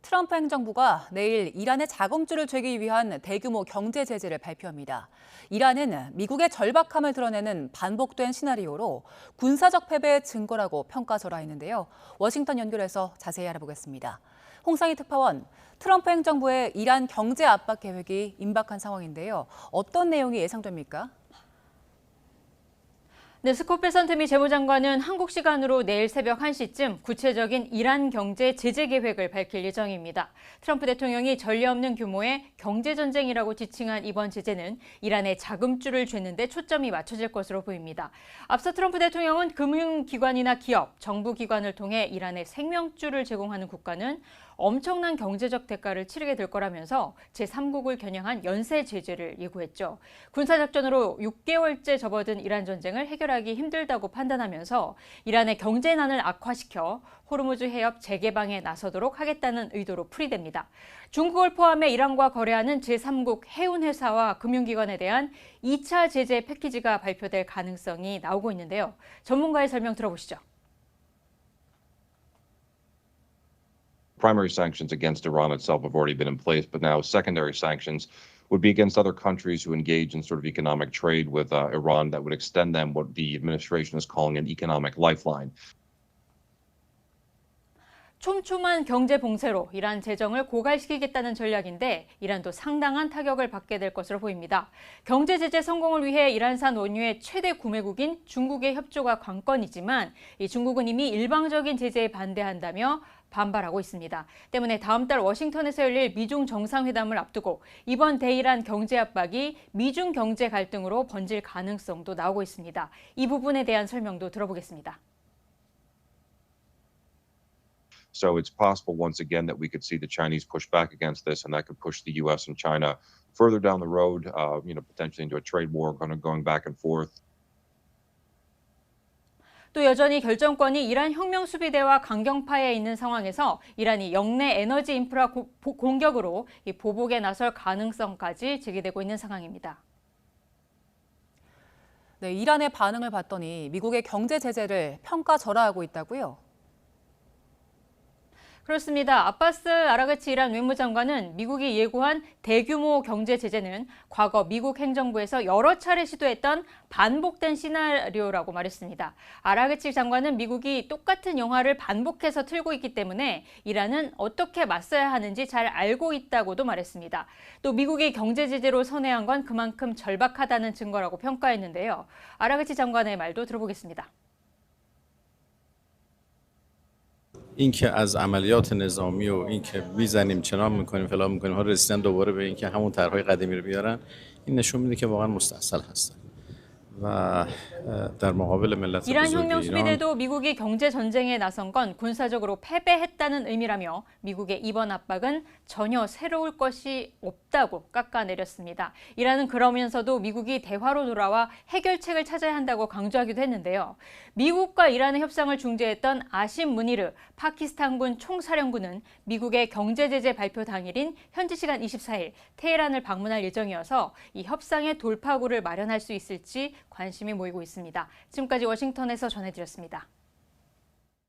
트럼프 행정부가 내일 이란의 자금줄을 죄기 위한 대규모 경제 제재를 발표합니다. 이란은 미국의 절박함을 드러내는 반복된 시나리오로 군사적 패배의 증거라고 평가절하했는데요. 워싱턴 연결해서 자세히 알아보겠습니다. 홍상희 특파원, 트럼프 행정부의 이란 경제 압박 계획이 임박한 상황인데요. 어떤 내용이 예상됩니까? 네, 스콧 베선트 미 재무장관은 한국 시간으로 내일 새벽 1시쯤 구체적인 이란 경제 제재 계획을 밝힐 예정입니다. 트럼프 대통령이 전례 없는 규모의 경제 전쟁이라고 지칭한 이번 제재는 이란의 자금줄을 쥐는 데 초점이 맞춰질 것으로 보입니다. 앞서 트럼프 대통령은 금융기관이나 기업, 정부기관을 통해 이란의 생명줄을 제공하는 국가는 엄청난 경제적 대가를 치르게 될 거라면서 제3국을 겨냥한 연쇄 제재를 예고했죠. 군사작전으로 6개월째 접어든 이란 전쟁을 해결하기 힘들다고 판단하면서 이란의 경제난을 악화시켜 호르무즈 해협 재개방에 나서도록 하겠다는 의도로 풀이됩니다. 중국을 포함해 이란과 거래하는 제3국 해운회사와 금융기관에 대한 2차 제재 패키지가 발표될 가능성이 나오고 있는데요. 전문가의 설명 들어보시죠. Primary sanctions against Iran itself have already been in place, but now secondary sanctions would be against other countries who engage in sort of economic trade with Iran that would extend them what the administration is calling an economic lifeline. 촘촘한 경제 봉쇄로 이란 재정을 고갈시키겠다는 전략인데 이란도 상당한 타격을 받게 될 것으로 보입니다. 경제 제재 성공을 위해 이란산 원유의 최대 구매국인 중국의 협조가 관건이지만 이 중국은 이미 일방적인 제재에 반대한다며 반발하고 있습니다. 때문에 다음 달 워싱턴에서 열릴 미중 정상회담을 앞두고 이번 대이란 경제 압박이 미중 경제 갈등으로 번질 가능성도 나오고 있습니다. 이 부분에 대한 설명도 들어보겠습니다. So it's possible once again that we could see the Chinese push back against this, and that could push the U.S. and China further down the road, potentially into a trade war, going back and forth. 또 여전히 결정권이 이란 혁명수비대와 강경파에 있는 상황에서 이란이 영내 에너지 인프라 공격으로 보복에 나설 가능성까지 제기되고 있는 상황입니다. 네, 이란의 반응을 봤더니 미국의 경제 제재를 평가절하하고 있다고요? 그렇습니다. 아바스 아라그치 이란 외무장관은 미국이 예고한 대규모 경제 제재는 과거 미국 행정부에서 여러 차례 시도했던 반복된 시나리오라고 말했습니다. 아라그치 장관은 미국이 똑같은 영화를 반복해서 틀고 있기 때문에 이란은 어떻게 맞서야 하는지 잘 알고 있다고도 말했습니다. 또 미국이 경제 제재로 선회한 건 그만큼 절박하다는 증거라고 평가했는데요. 아라그치 장관의 말도 들어보겠습니다. اینکه از عملیات نظامی و اینکه میزنیم چنان میکنیم فلان میکنیم ها رسیدن دوباره به اینکه همون طرحهای قدیمی رو بیارن این نشون میده که واقعا مستعصل هستن و در مقابل ملت 이란 بزرگ 혁명 ایران 수비대도 미국이 경제 전쟁에 나선 건 군사적으로 패배했다는 의미라며 미국의 이번 압박은 전혀 새로울 것이 없다고 깎아내렸습니다. 이란은 그러면서도 미국이 대화로 돌아와 해결책을 찾아야 한다고 강조하기도 했는데요. 미국과 이란의 협상을 중재했던 아심 무니르 파키스탄군 총사령부는 미국의 경제 제재 발표 당일인 현지 시간 24일 테헤란을 방문할 예정이어서 이 협상의 돌파구를 마련할 수 있을지 관심이 모이고 있습니다. 지금까지 워싱턴에서 전해드렸습니다.